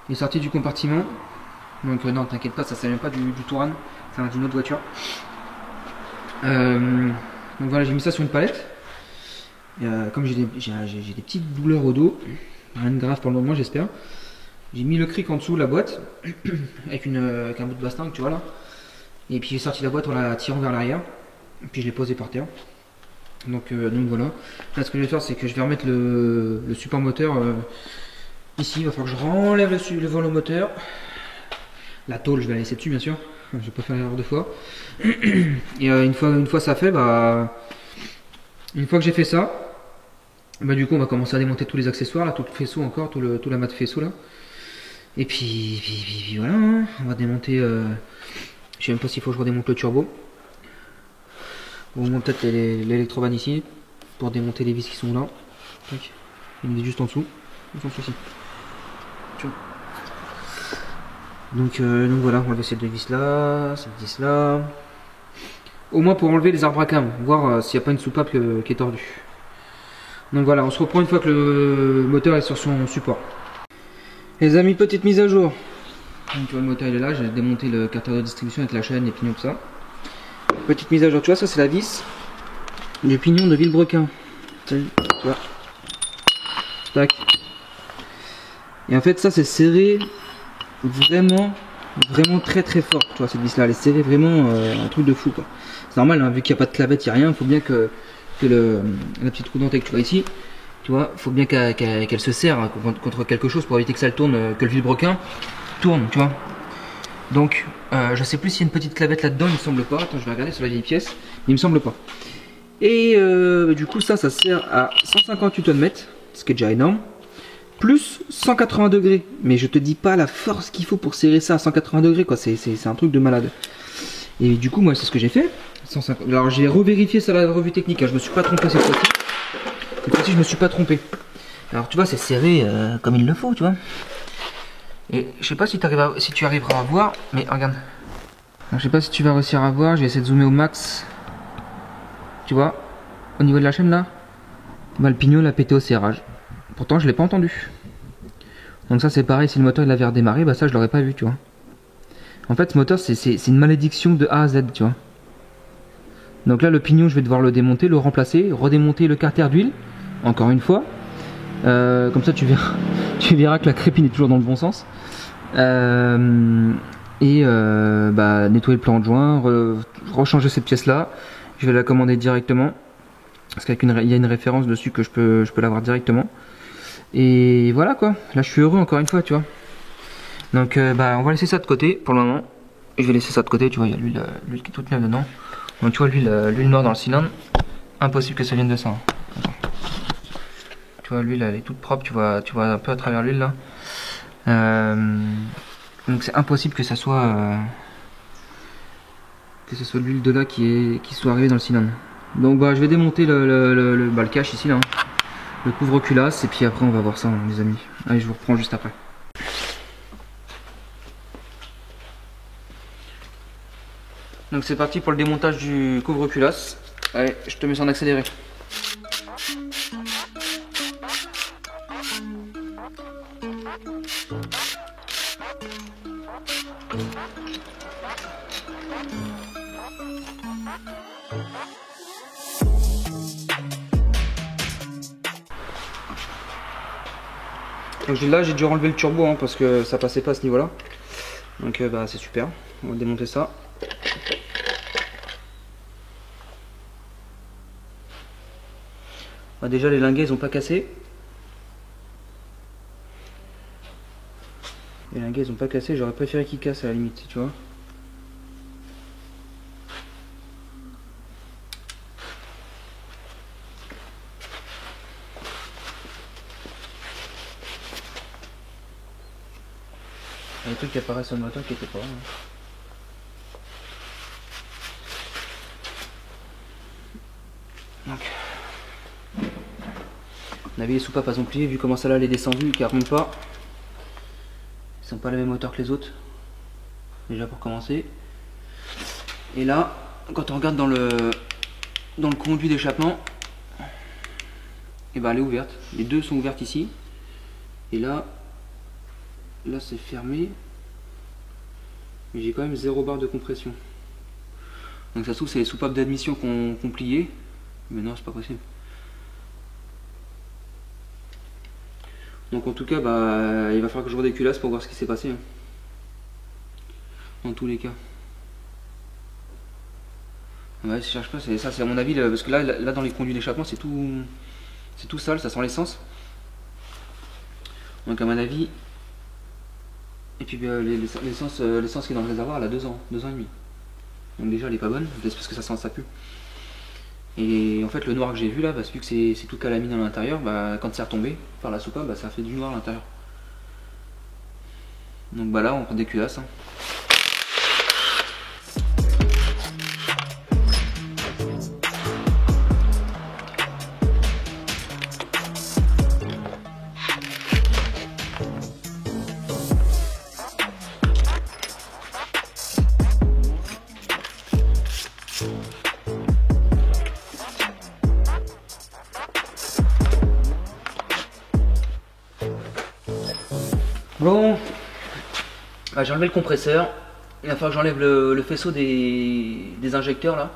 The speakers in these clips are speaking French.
Il est sorti du compartiment. Donc non, t'inquiète pas, ça vient pas du Touran, ça vient d'une autre voiture. Donc voilà, j'ai mis ça sur une palette. Comme j'ai des petites douleurs au dos, rien de grave pour le moment, j'espère. J'ai mis le cric en dessous de la boîte avec un bout de bastingue, tu vois là. Et puis j'ai sorti la boîte en la tirant vers l'arrière. Puis je l'ai posé par terre. Donc voilà. Là, ce que je vais faire, c'est que je vais remettre le support moteur ici. Il va falloir que je renlève le volant moteur. La tôle, je vais la laisser dessus, bien sûr. Je vais pas faire l'erreur deux fois. Et une fois ça fait, une fois que j'ai fait ça, du coup, on va commencer à démonter tous les accessoires, là, tout le faisceau encore, tout la mat faisceau là. Et puis voilà, hein. On va démonter. Je sais même pas s'il faut que je redémonte le turbo. Ou au moins peut-être l'électrovan ici pour démonter les vis qui sont là. Tac. Il est juste en dessous. Sans souci. Donc voilà, on va enlever cette vis là, cette vis là. Au moins pour enlever les arbres à cam, voir s'il n'y a pas une soupape qui est tordue. Donc voilà, on se reprend une fois que le moteur est sur son support. Les amis, petite mise à jour. Donc tu vois, le moteur il est là, j'ai démonté le carter de distribution avec la chaîne, les pignons, tout ça. Petite mise à jour, tu vois, ça c'est la vis du pignon de Villebrequin. Tu vois. Tac. Et en fait ça c'est serré vraiment très fort, tu vois, cette vis là, elle est serrée vraiment un truc de fou quoi. C'est normal, hein, vu qu'il n'y a pas de clavette, il n'y a rien, il faut bien que la petite roue dentée que tu vois ici, tu vois, il faut bien qu'elle se serre hein, contre quelque chose pour éviter que ça le tourne, que le vilebrequin tourne, tu vois. Donc je sais plus s'il y a une petite clavette là-dedans, il me semble pas. Attends, je vais regarder sur la vieille pièce, mais il me semble pas. Et du coup ça sert à 158 Nm, ce qui est déjà énorme. Plus 180 degrés, mais je te dis pas la force qu'il faut pour serrer ça à 180 degrés quoi, c'est un truc de malade. Et du coup moi c'est ce que j'ai fait. 150... Alors j'ai revérifié ça à la revue technique, hein. Je me suis pas trompé cette fois-ci. Cette fois-ci je me suis pas trompé. Alors tu vois c'est serré comme il le faut, tu vois. Et je sais pas si tu arriveras à voir, mais regarde. Alors, je sais pas si tu vas réussir à voir, je vais essayer de zoomer au max. Tu vois, au niveau de la chaîne là, le pignon l'a pété au serrage. Pourtant je l'ai pas entendu. Donc ça c'est pareil, si le moteur il avait redémarré, ça je l'aurais pas vu, tu vois. En fait ce moteur c'est une malédiction de A à Z, tu vois. Donc là le pignon je vais devoir le démonter, le remplacer, redémonter le carter d'huile, encore une fois. Comme ça tu verras que la crépine est toujours dans le bon sens. Nettoyer le plan de joint, rechanger cette pièce là. Je vais la commander directement. Parce qu'il y a une référence dessus que je peux l'avoir directement. Et voilà quoi, là je suis heureux encore une fois, tu vois. Donc on va laisser ça de côté pour le moment. Je vais laisser ça de côté, tu vois, il y a l'huile qui est toute neuve dedans. Donc tu vois l'huile noire dans le cylindre, impossible que ça vienne de ça. Hein. Tu vois l'huile elle est toute propre, tu vois un peu à travers l'huile là. Donc c'est impossible que ça soit l'huile de là qui soit arrivée dans le cylindre. Donc je vais démonter le cache ici là. Hein. Le couvre-culasse et puis après on va voir ça hein, les amis. Allez, je vous reprends juste après. Donc c'est parti pour le démontage du couvre-culasse. Allez, je te mets ça en accéléré. Donc là j'ai dû enlever le turbo hein, parce que ça passait pas à ce niveau là. Donc c'est super, on va démonter ça. Déjà les linguets ils ont pas cassé. Les linguets ils ont pas cassé, j'aurais préféré qu'ils cassent à la limite, tu vois. Il y a des trucs qui apparaissent sur le moteur qui étaient pas là. Donc, on avait les soupapes à plié, vu comment celle-là elle est descendue et qu'elle remonte pas. Ils sont pas les mêmes moteurs que les autres. Déjà pour commencer. Et là, quand on regarde dans le conduit d'échappement, et elle est ouverte. Les deux sont ouvertes ici. Et là, là c'est fermé, mais j'ai quand même 0 barre de compression. Donc ça se trouve c'est les soupapes d'admission qu'on plié, mais non c'est pas possible. Donc en tout cas bah il va falloir que je vois des culasses pour voir ce qui s'est passé. Hein. Dans tous les cas. Ouais, je cherche pas, c'est ça, c'est à mon avis, parce que là dans les conduits d'échappement c'est tout sale, ça sent l'essence. Donc à mon avis, et puis l'essence qui est dans le réservoir elle a 2 ans, 2 ans et demi. Donc déjà elle est pas bonne, peut-être parce que ça sent ça pue. Et en fait le noir que j'ai vu là, parce que vu que c'est tout calamine à l'intérieur, bah, quand c'est retombé par la soupape, bah, ça fait du noir à l'intérieur. Donc bah là on prend des culasses. Hein. Bon, bah, j'ai enlevé le compresseur, il va falloir que j'enlève le faisceau des injecteurs là.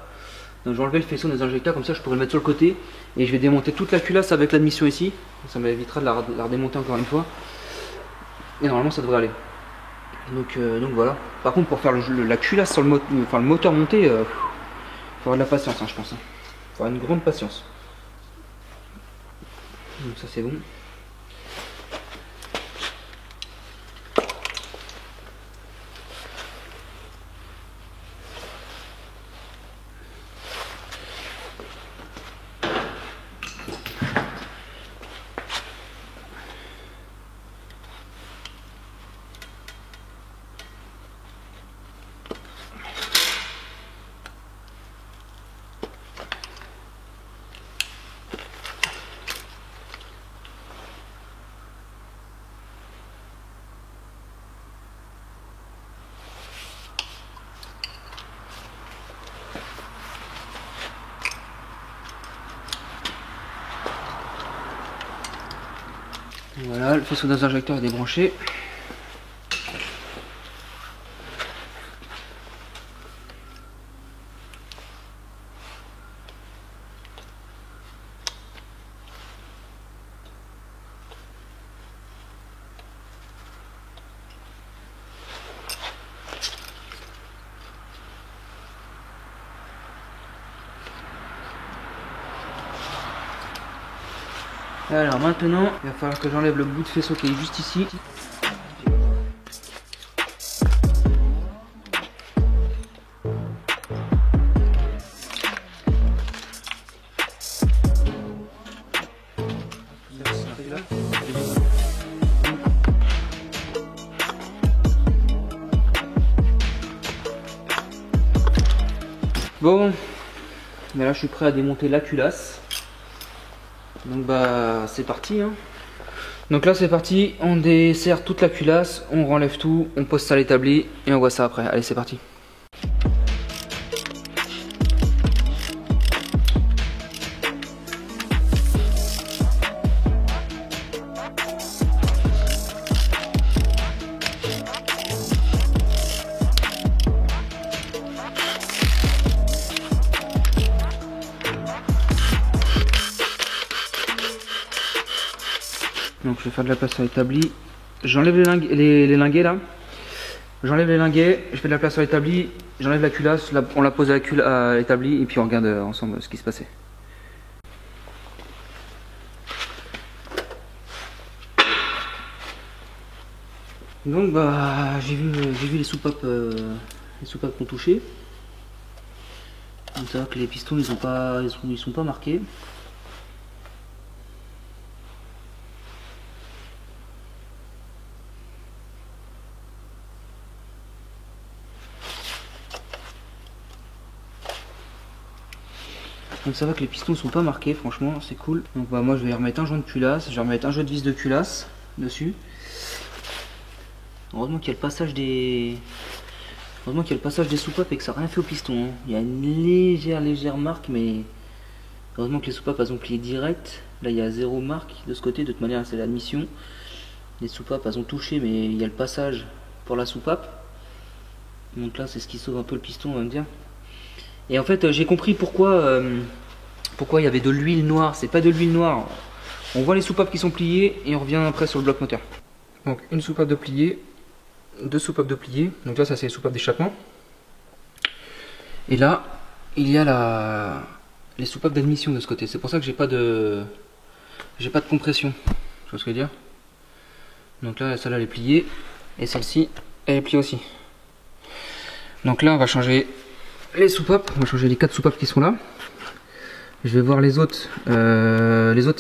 Donc je vais enlever le faisceau des injecteurs, comme ça je pourrais le mettre sur le côté. Et je vais démonter toute la culasse avec l'admission ici. Ça m'évitera de la redémonter encore une fois. Et normalement ça devrait aller. Donc voilà. Par contre pour faire la culasse sur le moteur monté, il faudra de la patience hein, je pense. Il faudra une grande patience. Donc ça c'est bon. Voilà, le faisceau des injecteurs est débranché. Alors maintenant, il va falloir que j'enlève le bout de faisceau qui est juste ici. Bon, mais là je suis prêt à démonter la culasse. Donc bah c'est parti hein. Donc là c'est parti, on dessert toute la culasse, on renlève tout, on pose ça à l'établi et on voit ça après. Allez c'est parti. Donc je vais faire de la place à l'établi. J'enlève les linguets là. J'enlève les linguets, je fais de la place à l'établi, j'enlève la culasse, on la pose à l'établi et puis on regarde ensemble ce qui se passait. Donc bah j'ai vu les soupapes qu'on touchait. Donc ça va que les pistons ils sont pas marqués. Donc ça va que les pistons sont pas marqués, franchement c'est cool. Donc bah moi je vais remettre un joint de culasse, je vais remettre un joint de vis de culasse dessus. Heureusement qu'il y a le passage des soupapes et que ça n'a rien fait au piston. Hein. Il y a une légère marque, mais heureusement que les soupapes elles ont plié direct. Là il y a 0 marque de ce côté, de toute manière c'est l'admission. Les soupapes elles ont touché, mais il y a le passage pour la soupape. Donc là c'est ce qui sauve un peu le piston, on va me dire. Et en fait j'ai compris pourquoi il y avait de l'huile noire. C'est pas de l'huile noire. On voit les soupapes qui sont pliées et on revient après sur le bloc moteur. Donc une soupape de pliée, deux soupapes de pliée. Donc là ça c'est les soupapes d'échappement. Et là il y a les soupapes d'admission de ce côté. C'est pour ça que j'ai pas de compression. Tu vois ce que je veux dire? Donc là celle-là elle est pliée et celle-ci elle est pliée aussi. Donc là on va changer les soupapes. On va changer les 4 soupapes qui sont là. Je vais voir les autres. Il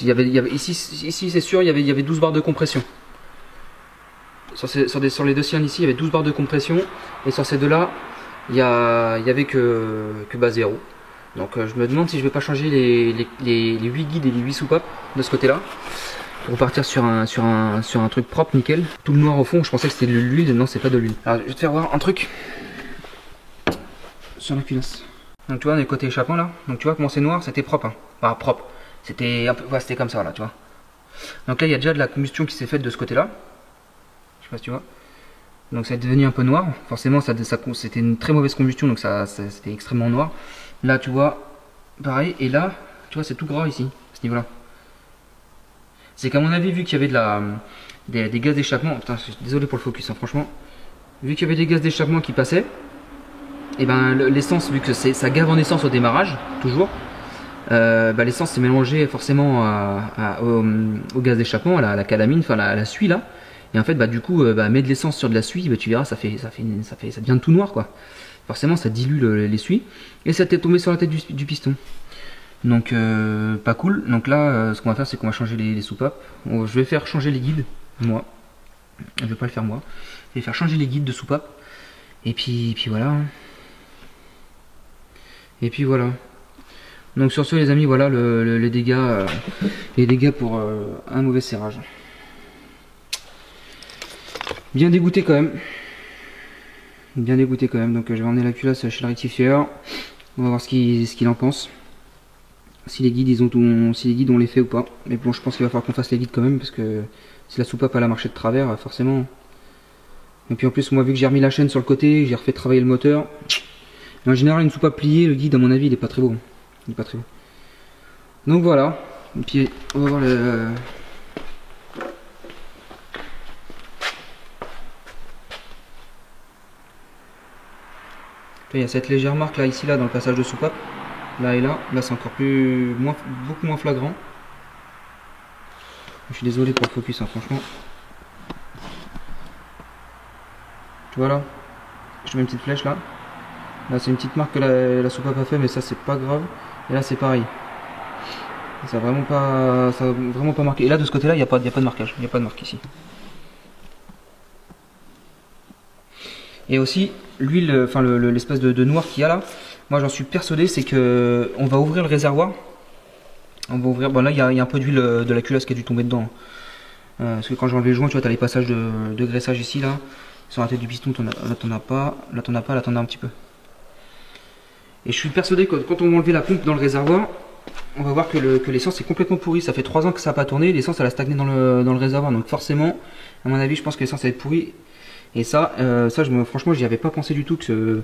y avait ici c'est sûr, il y avait 12 barres de compression. Sur les deux cylindres ici, il y avait 12 barres de compression. Et sur ces deux-là, il y avait que bas 0. Donc je me demande si je vais pas changer les 8 guides et les 8 soupapes de ce côté-là. Pour repartir sur un truc propre, nickel. Tout le noir au fond, je pensais que c'était de l'huile. Non, c'est pas de l'huile. Alors je vais te faire voir un truc sur la culasse. Donc tu vois, on est côté échappement là. Donc tu vois comment c'est noir, c'était propre. Hein. Enfin propre. C'était un peu, ouais, c'était comme ça là, tu vois. Donc là, il y a déjà de la combustion qui s'est faite de ce côté-là. Je sais pas si tu vois. Donc ça est devenu un peu noir. Forcément, c'était une très mauvaise combustion, donc c'était extrêmement noir. Là, tu vois, pareil. Et là, tu vois, c'est tout gras ici, à ce niveau-là. C'est qu'à mon avis, vu qu'il y avait des gaz d'échappement, putain, je suis désolé pour le focus, hein, franchement. Vu qu'il y avait des gaz d'échappement qui passaient, et ben l'essence, vu que ça gave en essence au démarrage, toujours, l'essence s'est mélangée forcément au gaz d'échappement, à la calamine, enfin la suie là. Et en fait, du coup, mettre de l'essence sur de la suie, tu verras, ça devient tout noir quoi. Forcément, ça dilue les suies et ça t'est tombé sur la tête du piston. Donc, pas cool. Donc là, ce qu'on va faire, c'est qu'on va changer les soupapes. Je vais faire changer les guides, moi. Je vais pas le faire moi. Je vais faire changer les guides de soupapes. Et puis voilà. Et puis voilà. Donc sur ce les amis, voilà les dégâts pour un mauvais serrage. Bien dégoûté quand même. Bien dégoûté quand même. Donc je vais emmener la culasse chez le rectifieur. On va voir ce qu'il en pense. Si les guides ont l'effet ou pas. Mais bon, je pense qu'il va falloir qu'on fasse les guides quand même parce que si la soupape elle a marché de travers, forcément. Et puis en plus, moi vu que j'ai remis la chaîne sur le côté, j'ai refait travailler le moteur. En général, une soupape pliée, le guide à mon avis, il est pas très beau. Il est pas très beau. Donc voilà. Et puis on va voir le. Il y a cette légère marque là, ici, là, dans le passage de soupape. Là et là. Là, c'est encore beaucoup moins flagrant. Je suis désolé pour le focus, hein, franchement. Tu vois là, je mets une petite flèche là. Là, c'est une petite marque que la soupape a fait, mais ça, c'est pas grave. Et là, c'est pareil. Ça a vraiment pas marqué. Et là, de ce côté-là, il n'y a pas de marquage. Il n'y a pas de marque ici. Et aussi, l'huile, enfin l'espèce de noir qu'il y a là, moi j'en suis persuadé, c'est que on va ouvrir le réservoir. On va ouvrir, bon là il y a un peu d'huile de la culasse qui a dû tomber dedans. Parce que quand j'ai enlevé le joint, tu vois, tu as les passages de graissage ici, là. Sur la tête du piston, là t'en as pas, là t'en as pas, là t'en as un petit peu. Et je suis persuadé que quand on va enlever la pompe dans le réservoir, on va voir que l'essence est complètement pourrie. Ça fait 3 ans que ça n'a pas tourné, l'essence elle a stagné dans le réservoir. Donc forcément, à mon avis, je pense que l'essence elle est pourrie. Et ça, franchement, j'y avais pas pensé du tout que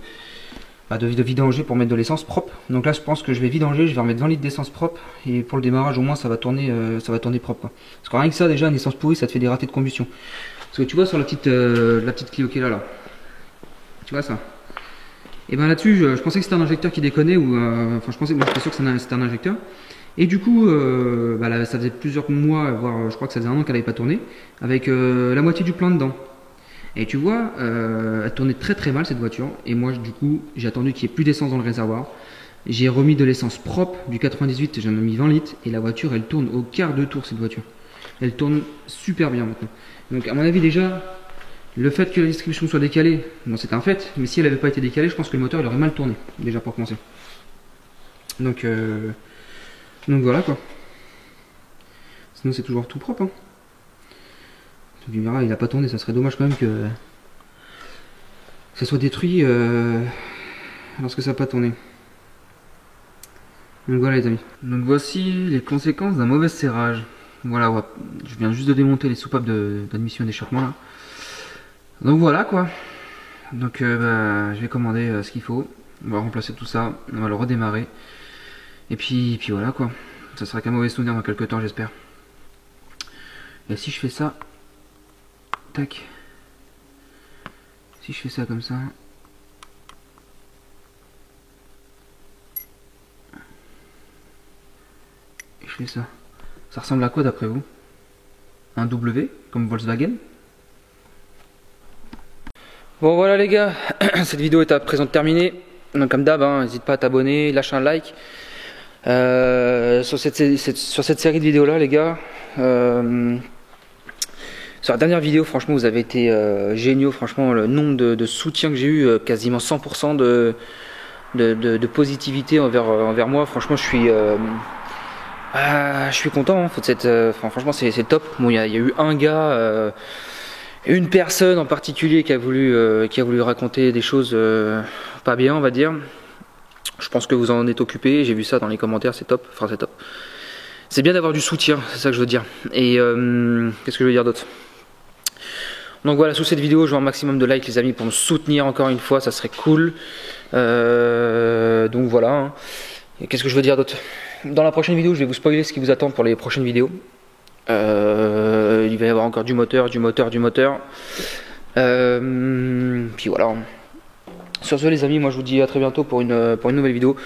de vidanger pour mettre de l'essence propre. Donc là, je pense que je vais vidanger, je vais remettre 20 litres d'essence propre. Et pour le démarrage, au moins, ça va tourner propre. Quoi. Parce que rien que ça, déjà, une essence pourrie, ça te fait des ratés de combustion. Parce que tu vois sur la petite clé OK là. Tu vois ça? Et ben là-dessus, je pensais que c'était un injecteur qui déconnait. Enfin, j'étais sûr que c'était un injecteur. Et du coup, là, ça faisait plusieurs mois, voire je crois que ça faisait 1 an qu'elle n'avait pas tourné. Avec la moitié du plein dedans. Et tu vois, elle tournait très mal cette voiture. Et moi, du coup, j'ai attendu qu'il n'y ait plus d'essence dans le réservoir. J'ai remis de l'essence propre du 98, j'en ai mis 20 litres. Et la voiture, elle tourne au quart de tour cette voiture. Elle tourne super bien maintenant. Donc à mon avis déjà, le fait que la distribution soit décalée, bon c'est un fait. Mais si elle n'avait pas été décalée, je pense que le moteur il aurait mal tourné. Déjà pour commencer. Donc voilà quoi. Sinon c'est toujours tout propre. Hein. Tu verras, il n'a pas tourné, ça serait dommage quand même que ça soit détruit lorsque ça n'a pas tourné. Donc voilà les amis. Donc voici les conséquences d'un mauvais serrage. Voilà, ouais, je viens juste de démonter les soupapes d'admission et d'échappement là. Donc voilà quoi. Donc bah, je vais commander ce qu'il faut. On va remplacer tout ça, on va le redémarrer. Et puis voilà quoi. Ça sera qu'un mauvais souvenir dans quelques temps j'espère. Et si je fais ça, tac. Si je fais ça comme ça. Et je fais ça. Ça ressemble à quoi d'après vous? Un W comme Volkswagen? Bon voilà les gars, cette vidéo est à présent terminée. Donc comme d'hab, n'hésite pas à t'abonner, lâche un like. Sur cette série de vidéos là les gars. Sur la dernière vidéo, franchement, vous avez été géniaux. Franchement, le nombre de soutien que j'ai eu, quasiment 100% de positivité envers moi. Franchement, je suis content. Franchement, c'est top. Bon, il y a eu un gars, une personne en particulier qui a voulu raconter des choses pas bien, on va dire. Je pense que vous en êtes occupé. J'ai vu ça dans les commentaires. C'est top. Enfin, c'est top. C'est bien d'avoir du soutien. C'est ça que je veux dire. Et qu'est-ce que je veux dire d'autre? Donc voilà, sous cette vidéo, je veux un maximum de likes les amis pour me soutenir encore une fois, ça serait cool. Donc voilà. Qu'est-ce que je veux dire d'autre? Dans la prochaine vidéo, je vais vous spoiler ce qui vous attend pour les prochaines vidéos. Il va y avoir encore du moteur. Puis voilà. Sur ce les amis, moi je vous dis à très bientôt pour une nouvelle vidéo.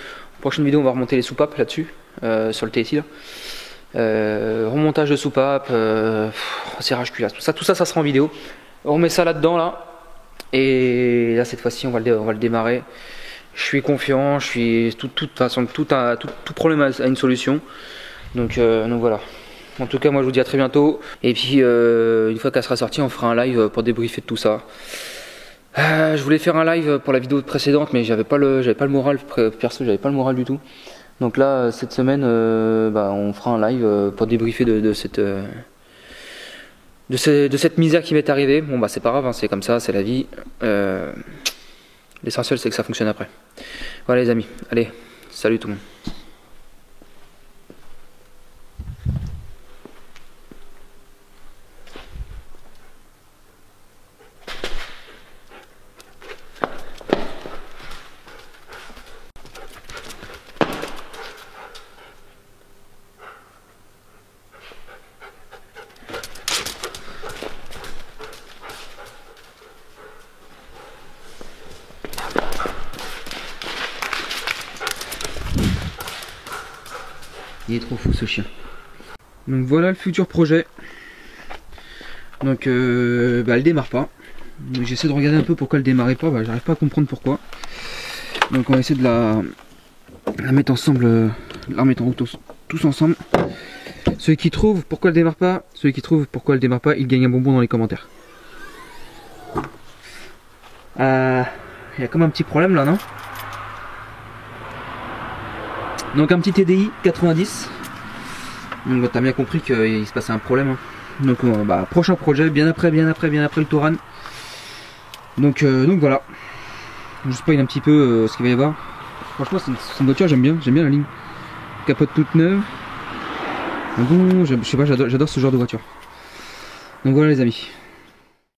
Prochaine vidéo, on va remonter les soupapes là-dessus, sur le TSI là. Remontage de soupape, serrage culasse, tout ça, ça sera en vidéo. On met ça là-dedans là, et là cette fois-ci on va le démarrer. Je suis confiant, toute façon, tout problème a une solution. Donc voilà. En tout cas, moi je vous dis à très bientôt. Et puis une fois qu'elle sera sortie, on fera un live pour débriefer de tout ça. Je voulais faire un live pour la vidéo précédente, mais j'avais pas le moral perso, j'avais pas le moral du tout. Donc là, cette semaine, on fera un live pour débriefer de cette misère qui m'est arrivée. Bon bah c'est pas grave, c'est comme ça, c'est la vie. L'essentiel c'est que ça fonctionne après. Voilà les amis, allez, salut tout le monde. Il est trop fou ce chien. Donc voilà le futur projet. Donc elle démarre pas. J'essaie de regarder un peu pourquoi elle démarrait pas. J'arrive pas à comprendre pourquoi. Donc on va essayer de la mettre ensemble, la remettre en route tous ensemble. Ceux qui trouvent pourquoi elle démarre pas, ils gagnent un bonbon dans les commentaires. Il y a comme un petit problème là, non? Donc un petit TDI 90. Donc t'as bien compris qu'il se passait un problème. Donc prochain projet, bien après le Touran. Donc voilà. Je spoil un petit peu ce qu'il va y avoir. Franchement c'est une voiture, j'aime bien la ligne. Capote toute neuve. Bon, je sais pas, j'adore ce genre de voiture. Donc voilà les amis.